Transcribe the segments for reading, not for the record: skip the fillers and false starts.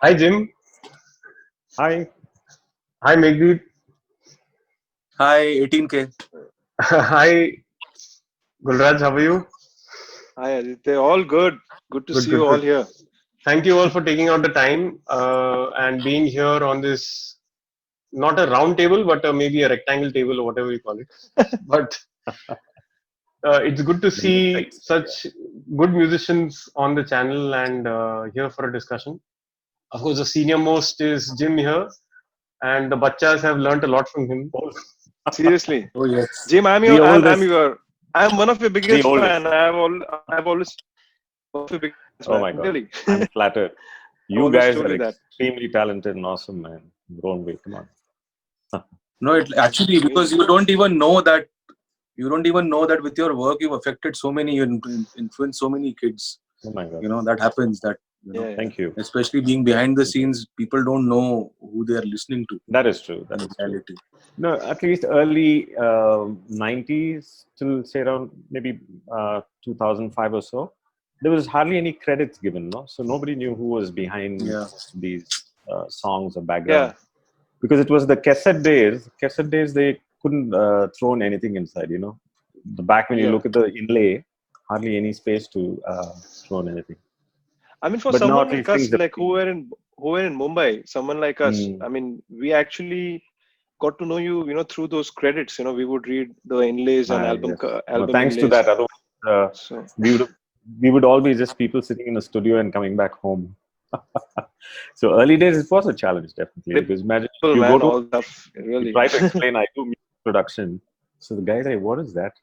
Hi Jim. Hi. Hi Meghdeep. Hi, 18K. Hi Gulraj. How are you? Hi, Aditya. All good. Good to Good, see you good, all good. here. Thank you all for taking out the time and being here on this not a round table, but maybe a rectangle table or whatever you call it. But it's good to The see mistakes. such good musicians on the channel and here for a discussion. Of course, the senior most is Jim here, and the bachas have learnt a lot from him. Seriously, Oh, yes. Jim, The oldest. I'm one of your The biggest oldest. fan. I've always one of your biggest Oh fan. my God. Really, I'm flattered. I've You always guys told are you that. extremely talented and awesome, man. Grown way. Come on. No, it actually because Amazing. you don't even know that with your work you've affected so many, you influenced so many kids. Oh my God. That happens. Yeah, yeah. Thank you. Especially being behind the Thank you. scenes, people don't know who they are listening to That is true. That in is true. reality. No, at least early 90s till say around maybe 2005 or so, there was hardly any credits given, no? So nobody knew who was behind Yeah. these songs or Yeah. background. Because it was the cassette days. Cassette days, they couldn't throw anything inside, The back when you Yeah. look at the inlay, hardly any space to throw in anything. I mean, for But now someone at like least us, things have like changed. who were in Mumbai, someone like us. Mm. I mean, we actually got to know you, through those credits. We would read the inlays and Yes. No, album thanks to inlays. that. Otherwise, So we would we would all be just people sitting in a studio and coming back home. So early days, it was a challenge definitely because imagine ripple, you go man, to all stuff. you Really. try to explain I do music production. So the guy say, "What is that?"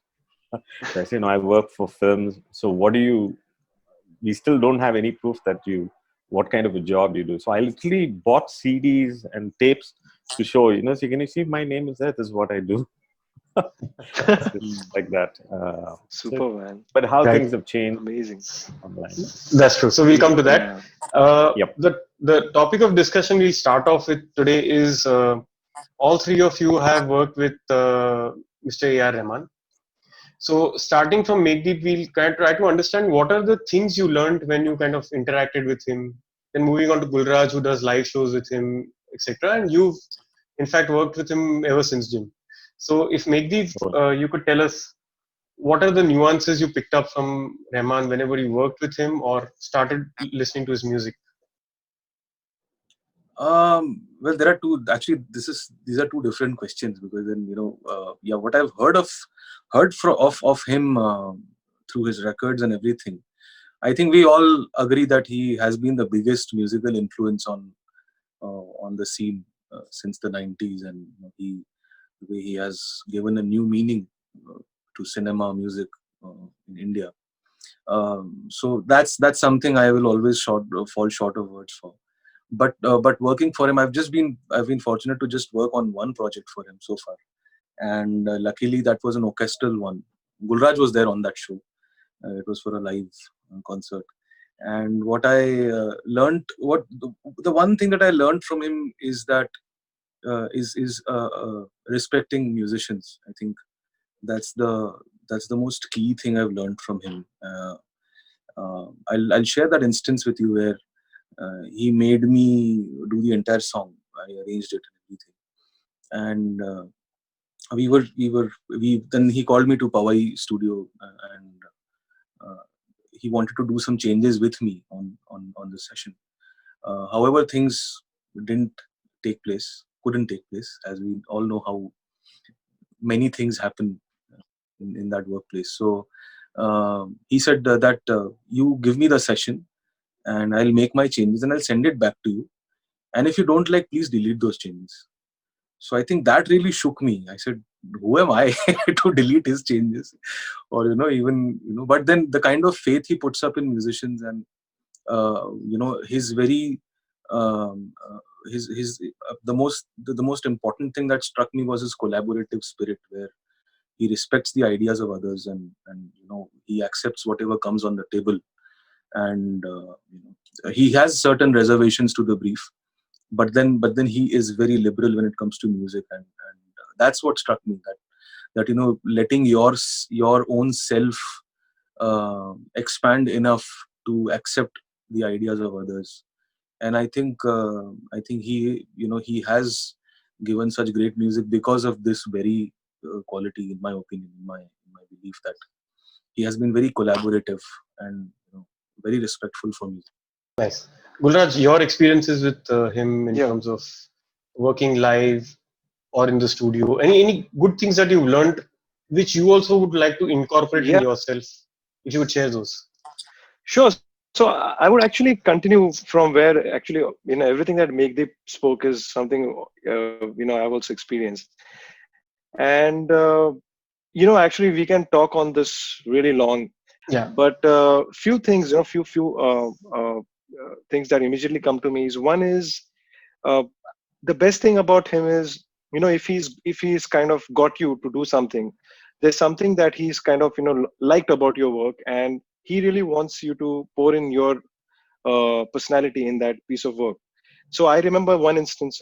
So I say, "No, I work for films." So what do you? We still don't have any proof that you what kind of a job you do. So I literally bought CDs and tapes to show. So can you see my name is there? This is what I do. It's like that. Super, man. But how Right. things have changed Amazing. online. That's true. So we'll come to that. Yeah. Yep. The topic of discussion we'll start off with today is all three of you have worked with Mr. A.R. Rahman. So starting from Meghdeep, we'll kind of try to understand what are the things you learned when you kind of interacted with him. Then moving on to Gulraj, who does live shows with him, etc. And you've in fact worked with him ever since, Jim. So if Meghdeep, you could tell us what are the nuances you picked up from Rahman whenever you worked with him or started listening to his music? Well, there are two. Actually, these are two different questions because then what I've heard of him through his records and everything. I think we all agree that he has been the biggest musical influence on the scene since the 90s, and the way he has given a new meaning to cinema music in India. So that's something I will always fall short of words for. But working for him, I've been fortunate to just work on one project for him so far, and luckily that was an orchestral one. Gulraj was there on that show. It was for a live concert, and what I learned, the one thing that I learned from him is that respecting musicians. I think that's the most key thing I've learned from him. I'll share that instance with you where he made me do the entire song. I arranged it and everything, and we then he called me to Powai studio, and uh, he wanted to do some changes with me on the session. However, things didn't couldn't take place, as we all know how many things happen in that workplace. So he said that you give me the session and I'll make my changes and I'll send it back to you. And if you don't like, please delete those changes. So I think that really shook me. I said, who am I to delete his changes? Or, but then the kind of faith he puts up in musicians and, his very, his the most important thing that struck me was his collaborative spirit, where he respects the ideas of others, and he accepts whatever comes on the table, and he has certain reservations to the brief, but then he is very liberal when it comes to music, and that's what struck me, that letting your own self expand enough to accept the ideas of others, and I think he has given such great music because of this very quality, in my opinion, in my belief, that he has been very collaborative and very respectful for music. Nice. Gulraj, your experiences with him in Yeah. terms of working live or in the studio, any good things that you've learned, which you also would like to incorporate in Yeah. yourself, if you would share those. Sure. So I would actually continue from where actually everything that Meghdeep spoke is something I've also experienced, and actually we can talk on this really long, Yeah. but few things, things that immediately come to me is one is uh, the best thing about him is if he's kind of got you to do something, there's something that he's kind of liked about your work, and he really wants you to pour in your personality in that piece of work. So I remember one instance,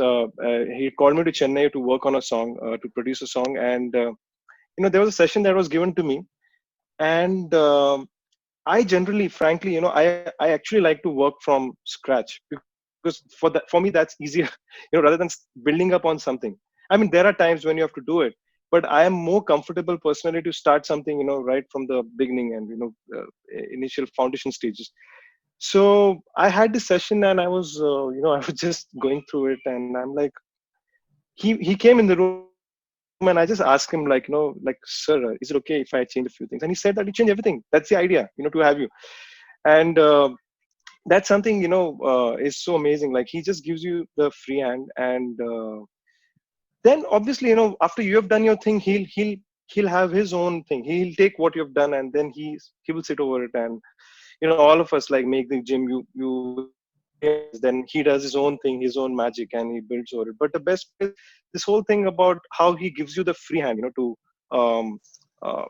he called me to Chennai to work on a song, to produce a song, and there was a session that was given to me, and I generally, frankly, I actually like to work from scratch, because for me that's easier, rather than building up on something. I mean, there are times when you have to do it, but I am more comfortable personally to start something, right from the beginning, and initial foundation stages. So I had this session, and I was, I was just going through it, and I'm like, he came in the room, and I just asked him, like, sir, is it okay if I change a few things? And he said that he change everything. That's the idea, to have you. And that's something, is so amazing. Like, he just gives you the free hand, and then obviously, after you have done your thing, he'll have his own thing. He'll take what you've done, and then he will sit over it, and all of us, like, make the gym, you will experience. Then he does his own thing, his own magic, and he builds over it. But the best is this whole thing about how he gives you the free hand, um uh,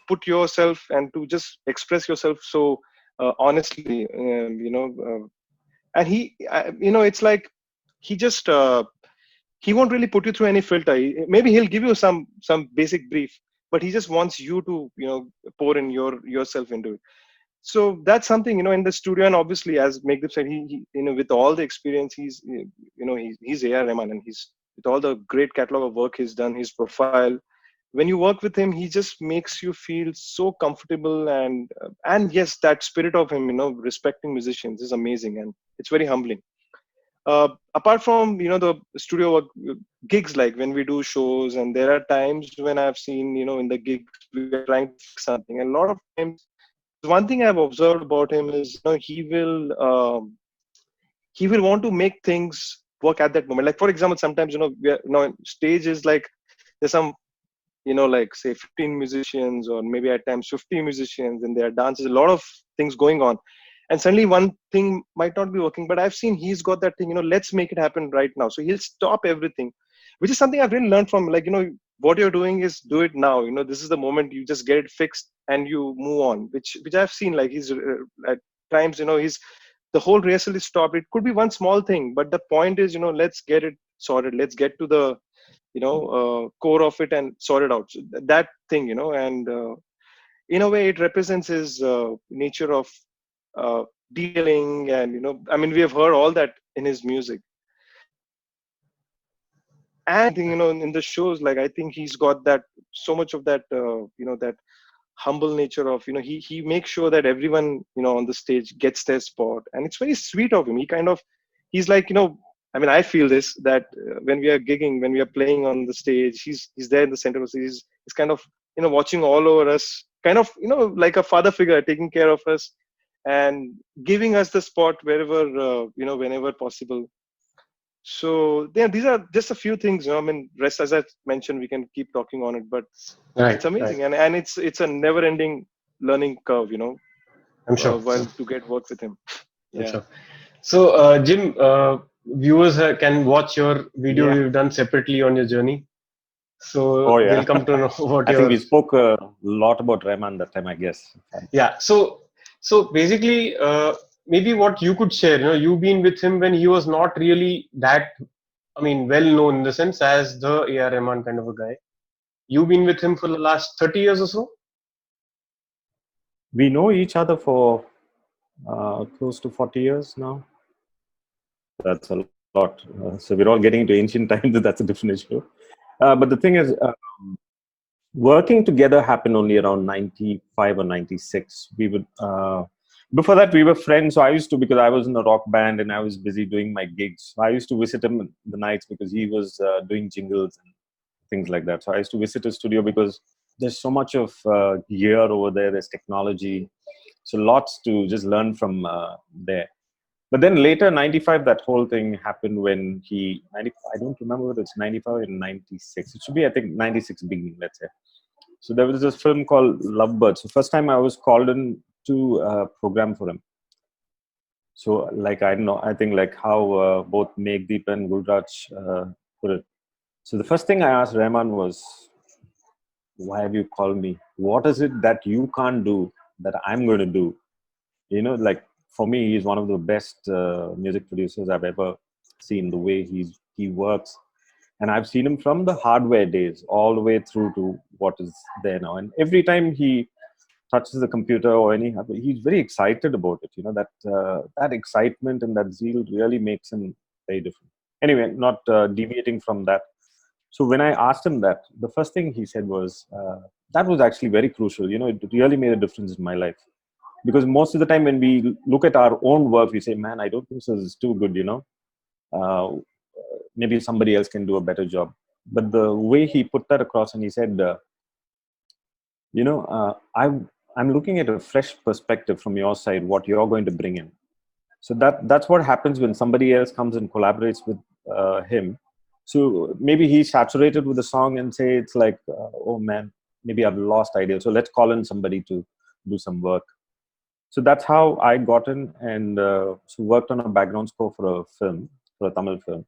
put yourself and to just express yourself so honestly, and it's like he just he won't really put you through any filter. Maybe he'll give you some basic brief, but he just wants you to pour in yourself into it. So that's something, in the studio. And obviously, as Meghdeep said, he with all the experience, he's A.R. Rahman, and he's, with all the great catalog of work he's done, his profile, when you work with him, he just makes you feel so comfortable. And yes, that spirit of him, respecting musicians, is amazing, and it's very humbling. Apart from the studio work, gigs, like when we do shows, and there are times when I've seen, in the gigs we are trying to fix something. And a lot of times, there's one thing I've observed about him is, he will want to make things work at that moment. Like, for example, sometimes, we are, stage is like, there's some, like, say 15 musicians, or maybe at times 50 musicians, and there are dances, a lot of things going on, and suddenly one thing might not be working. But I've seen he's got that thing, let's make it happen right now. So he'll stop everything, which is something I've really learned from, like, what you're doing is do it now. This is the moment, you just get it fixed and you move on, which I've seen. Like, he's at times, he's, the whole rehearsal is stopped. It could be one small thing, but the point is, let's get it sorted. Let's get to the core of it and sort it out. So that thing, and in a way, it represents his nature of detailing. And I mean, we have heard all that in his music. And I think, in the shows, like, I think he's got that, so much of that, that humble nature of, he makes sure that everyone, on the stage gets their spot. And it's very sweet of him. He's like, I mean, I feel this, that when we are gigging, when we are playing on the stage, he's there in the center of the stage. He's kind of, watching all over us, kind of, like a father figure, taking care of us and giving us the spot wherever, whenever possible. So yeah, these are just a few things. I mean, rest, as I mentioned, we can keep talking on it, but it's Right. Right. amazing, and it's a never-ending learning curve. I'm sure. While to get work with him. I'm Yeah. sure. So, Jim, viewers can watch your video Yeah. you've done separately on your journey. So Oh they'll yeah. come to know what I think your, we spoke a lot about Rahman that time, I guess. yeah. So basically, maybe what you could share, you've been with him when he was not really that, I mean, well known in the sense as the A.R. Rahman kind of a guy. You've been with him for the last 30 years or so. We know each other for close to 40 years now. That's a lot. So we're all getting into ancient times. That's a different issue. But the thing is, working together happened only around 95 or 96. We would before that we were friends. So I used to, because I was in a rock band and I was busy doing my gigs, so I used to visit him in the nights because he was doing jingles and things like that. So I used to visit his studio because there's so much of gear over there. There's technology, so lots to just learn from there. But then later, 95, that whole thing happened when he, 90, I don't remember whether it's 95 or 96. It should be, I think, 96 beginning, let's say. So there was this film called Lovebird. So first time I was called in to program for him. So like, I don't know, I think like how both Meghdeep and Gulraj put it. So the first thing I asked Rahman was, why have you called me? What is it that you can't do that I'm going to do? You know, like for me, he's one of the best music producers I've ever seen. The way he works, and I've seen him from the hardware days all the way through to what is there now. And every time he touches the computer or any, he's very excited about it. You know, that excitement and that zeal really makes him very different. Anyway, not deviating from that. So when I asked him that, the first thing he said was, that was actually very crucial. You know, it really made a difference in my life, because most of the time when we look at our own work, we say, man, I don't think so, this is too good, you know. uh, Maybe somebody else can do a better job. But the way he put that across, and he said, you know, I'm looking at a fresh perspective from your side, what you're going to bring in. So that's what happens when somebody else comes and collaborates with him. So maybe he's saturated with the song and say it's like, oh man, maybe I've lost ideas, so let's call in somebody to do some work. So that's how I got in, and so worked on a background score for a film, for a Tamil film.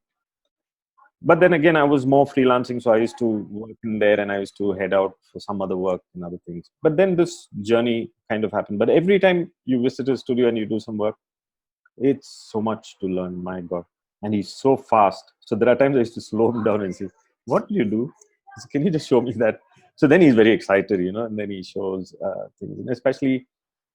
But then again, I was more freelancing, so I used to work in there and I used to head out for some other work and other things. But then this journey kind of happened. But every time you visit a studio and you do some work, it's so much to learn, my God. And he's so fast. So there are times I used to slow him down and say, what do you do? He said, can you just show me that? So then he's very excited, you know, and then he shows things. And especially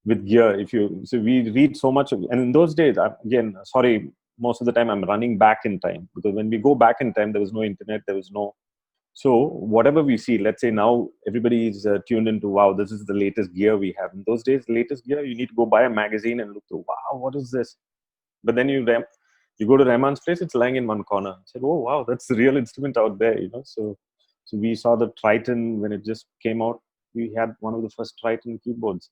with gear, if you, so we read so much of, and in those days, again, sorry, most of the time I'm running back in time, because when we go back in time, there was no internet, there was no, so whatever we see, let's say now everybody is tuned into, wow, this is the latest gear we have. In those days, latest gear, you need to go buy a magazine and look through, wow, what is this? But then you go to Rahman's place, it's lying in one corner. I said, oh wow, that's the real instrument out there, you know. So we saw the Triton when it just came out. We had one of the first Triton keyboards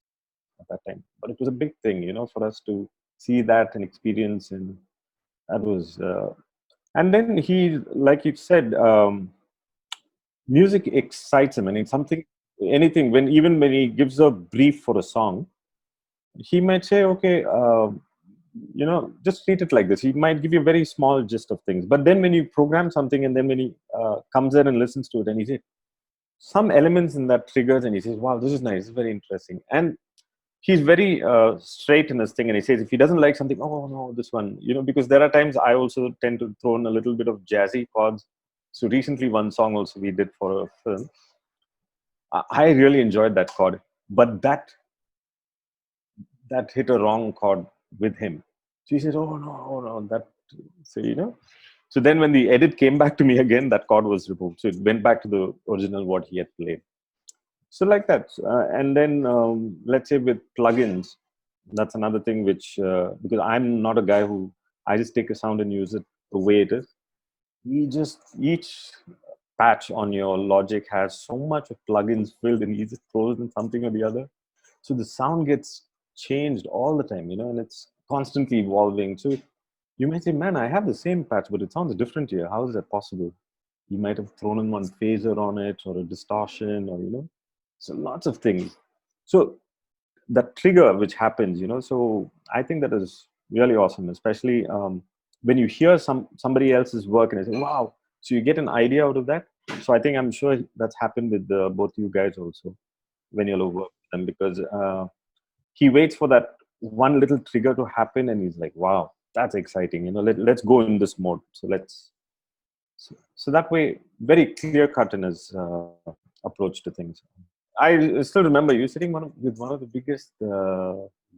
at that time. But it was a big thing, you know, for us to see that and experience, and that was. And then he, like you said, music excites him, and it's something, anything. When even when he gives a brief for a song, he might say, okay, you know, just treat it like this. He might give you a very small gist of things. But then when you program something, and then when he comes in and listens to it, and he says some elements in that triggers, and he says, wow, this is nice, this is very interesting. And he's very straight in his thing, and he says if he doesn't like something, oh no, this one, you know, because there are times I also tend to throw in a little bit of jazzy chords. So recently one song also we did for a film, I really enjoyed that chord, but that hit a wrong chord with him. So he says, oh no, that, so you know. So then when the edit came back to me again, that chord was removed, so it went back to the original what he had played. So like that. And then let's say with plugins, that's another thing which, because I'm not a guy who, I just take a sound and use it the way it is. Each patch on your Logic has so much of plugins filled, and he just throws in something or the other. So the sound gets changed all the time, you know, and it's constantly evolving. So you might say, man, I have the same patch, but it sounds different here. How is that possible? You might have thrown in one phaser on it, or a distortion, or, you know, so lots of things. So that trigger which happens, you know, so I think that is really awesome, especially when you hear somebody else's work and I say, wow, so you get an idea out of that. So I think, I'm sure that's happened with both you guys also when you work with them, because he waits for that one little trigger to happen, and he's like, wow, that's exciting, you know, let's go in this mode. So so that way, very clear cut in his approach to things. I still remember you sitting with one of the biggest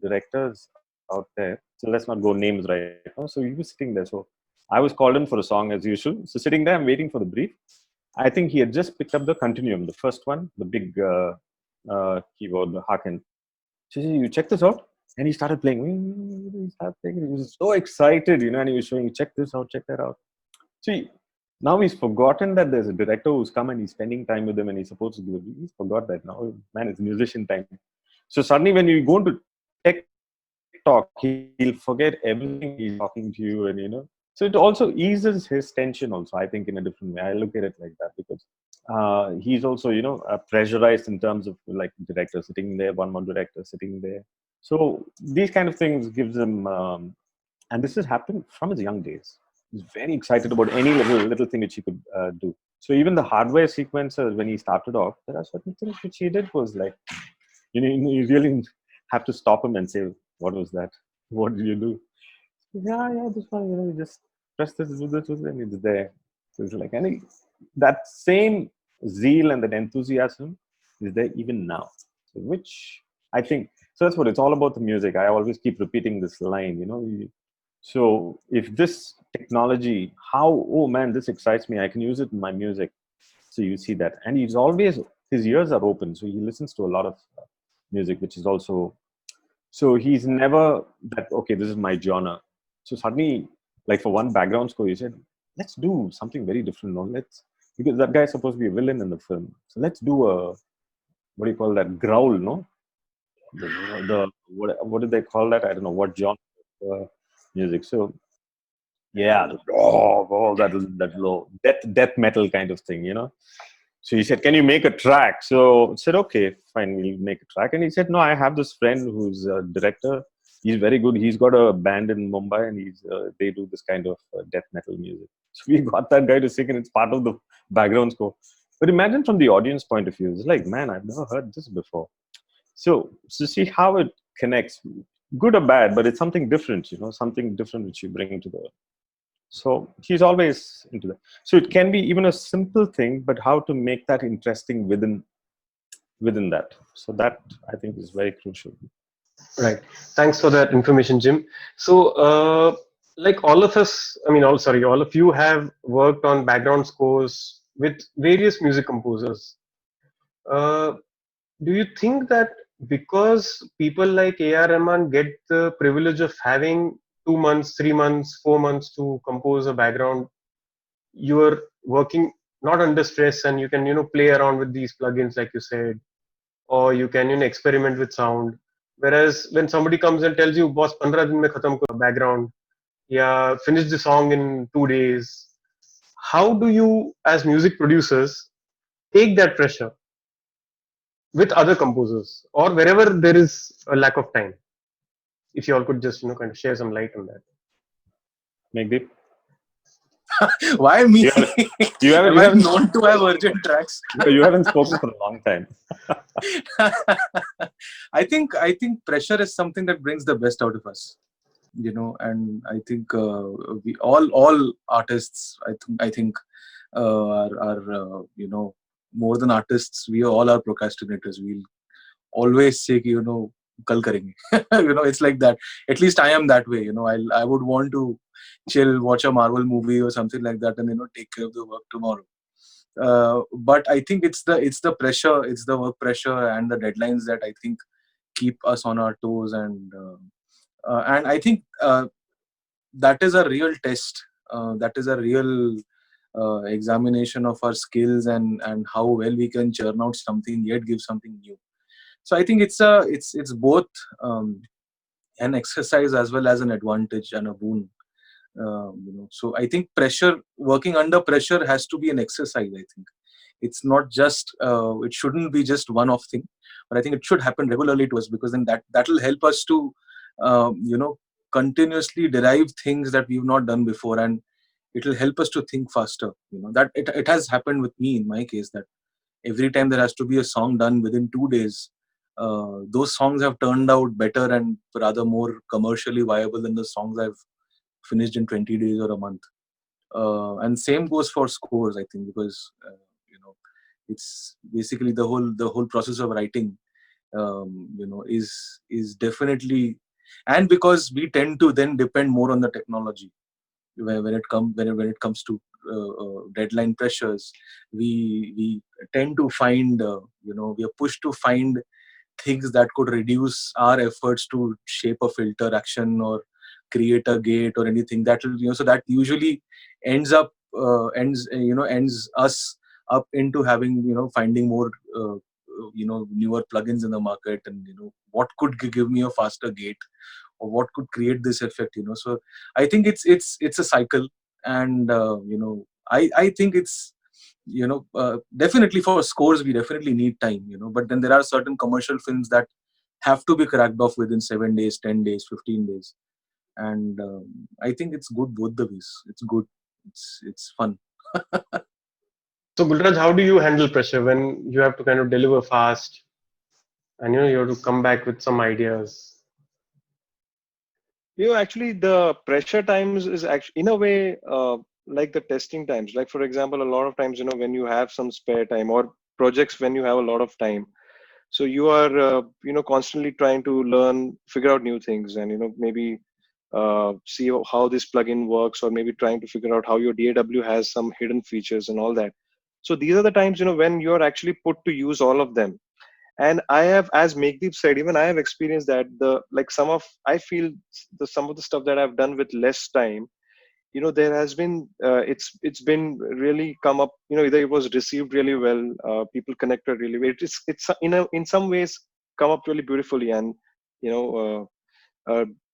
directors out there. So let's not go names right now. So you were sitting there. So I was called in for a song as usual. So sitting there, I'm waiting for the brief. I think he had just picked up the continuum, the first one, the big keyboard, the Haken. So you check this out, and he started playing. He started playing. He was so excited, and he was showing, check this out, check that out. See, now he's forgotten that there's a director who's come and he's spending time with him and he's supposed to give it. He's forgot that now. Man, it's musician time. So suddenly when you go into tech talk, he'll forget everything he's talking to you, and So it also eases his tension also, I think, in a different way. I look at it like that because he's also, pressurized in terms of like director sitting there, one more director sitting there. So these kind of things gives him, and this has happened from his young days. He's very excited about any little thing which he could do. So even the hardware sequences, when he started off, there are certain things which he did was like, you really have to stop him and say, what was that? What did you do? Yeah, this one, you just press this, do this, and it's there. So it's like, that same zeal and that enthusiasm is there even now. So which I think, so that's what it's all about, the music. I always keep repeating this line, So if this technology, oh man, this excites me, I can use it in my music. So you see that. And his ears are open. So he listens to a lot of music, which is also, so he's never that, okay, this is my genre. So suddenly, like for one background score, he said, let's do something very different. No? Because that guy is supposed to be a villain in the film. So let's do what do you call that? Growl, no? What did they call that? I don't know what genre of music. So yeah, that low death metal kind of thing. So he said, can you make a track? So I said, okay, fine, we'll make a track. And he said, no, I have this friend who's a director. He's very good. He's got a band in Mumbai, and they do this kind of death metal music. So we got that guy to sing, and it's part of the background score. But imagine from the audience point of view, it's like, man, I've never heard this before. So see how it connects, good or bad, but it's something different, something different which you bring to the. So he's always into that. So it can be even a simple thing, but how to make that interesting within that. So that I think is very crucial. Right. Thanks for that information, Jim. So, like all of us, all of you have worked on background scores with various music composers. Uh, do you think that because people like A.R. Rahman get the privilege of having 2 months, 3 months, 4 months to compose a background, you are working not under stress and you can, play around with these plugins, like you said, or you can, experiment with sound. Whereas when somebody comes and tells you, boss, 15 din mein khatam karo background, yeah, finish the song in 2 days, how do you, as music producers, take that pressure with other composers or wherever there is a lack of time? If you all could just, kind of share some light on that. Meghdeep? Why me? Am I haven't known to have urgent tracks? You haven't spoken for a long time. I think pressure is something that brings the best out of us, and I think we all artists, I think are more than artists, we all are procrastinators. We'll always say, kal karenge. It's like that. At least I am that way. I would want to chill, watch a Marvel movie or something like that, and take care of the work tomorrow. But I think it's the pressure, it's the work pressure and the deadlines that I think keep us on our toes, and I think that is a real test. That is a real examination of our skills and how well we can churn out something yet give something new. So I think it's both an exercise as well as an advantage and a boon. So I think working under pressure has to be an exercise. I think it's not just it shouldn't be just one-off thing, but I think it should happen regularly to us, because then that will help us to continuously derive things that we've not done before, and it will help us to think faster. That it has happened with me in my case, that every time there has to be a song done within 2 days, those songs have turned out better and rather more commercially viable than the songs I've finished in 20 days or a month. And same goes for scores, I think, because it's basically the whole process of writing is definitely, and because we tend to then depend more on the technology, when it comes to deadline pressures, we tend to find we are pushed to find things that could reduce our efforts to shape a filter action or create a gate or anything that will, so that usually ends up ends us up into having, finding more newer plugins in the market, and what could give me a faster gate, or what could create this effect, so I think it's a cycle. And I think it's, definitely for scores we definitely need time, but then there are certain commercial films that have to be cracked off within 7 days, 10 days, 15 days. And I think it's good both the ways. It's good, it's fun. So Gulraj, how do you handle pressure when you have to kind of deliver fast and you have to come back with some ideas? Actually, the pressure times is actually in a way like the testing times. Like for example, a lot of times, when you have some spare time, or projects when you have a lot of time, so you are constantly trying to learn, figure out new things, and maybe see how this plugin works, or maybe trying to figure out how your DAW has some hidden features and all that. So these are the times when you're actually put to use all of them. And I have, as Meghdeep said, even I have experienced that the like some of I feel some of the stuff that I've done with less time, there has been it's been really come up, either it was received really well, people connected really well, it's in some ways come up really beautifully, and you know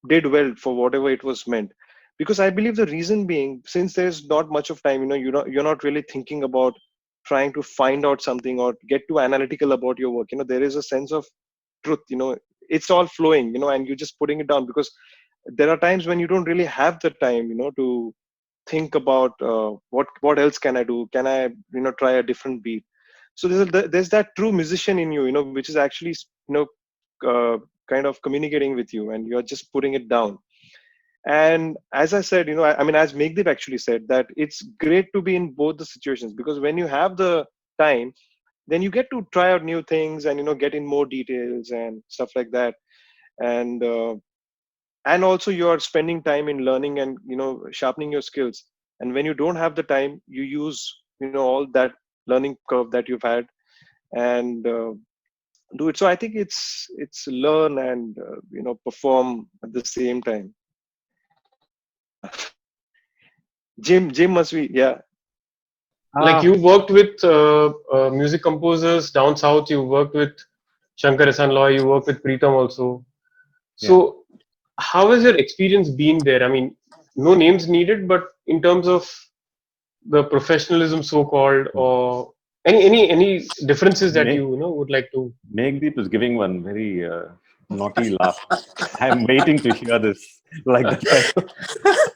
did well for whatever it was meant. Because I believe the reason being, since there's not much of time, you're not really thinking about trying to find out something or get too analytical about your work. There is a sense of truth, it's all flowing, and you're just putting it down, because there are times when you don't really have the time, to think about what else can I do, can I try a different beat. So there's that true musician in you, which is actually uh, kind of communicating with you, and you're just putting it down. And as I said, I mean, as Meghdeep actually said, that it's great to be in both the situations, because when you have the time, then you get to try out new things and get in more details and stuff like that. And also you are spending time in learning and sharpening your skills. And when you don't have the time, you use all that learning curve that you've had, and do it. So I think it's learn and perform at the same time. Yeah. Jim must be, yeah. Like Ah, you worked with music composers down south, you worked with Shankar Ehsaan Loy, you worked with Preetham also. yeah. So how has your experience been there? I mean, no names needed, but in terms of the professionalism, so called, or any differences that Meg, would like to. Meghdeep is giving one very naughty laugh. I'm waiting to hear this. Like that.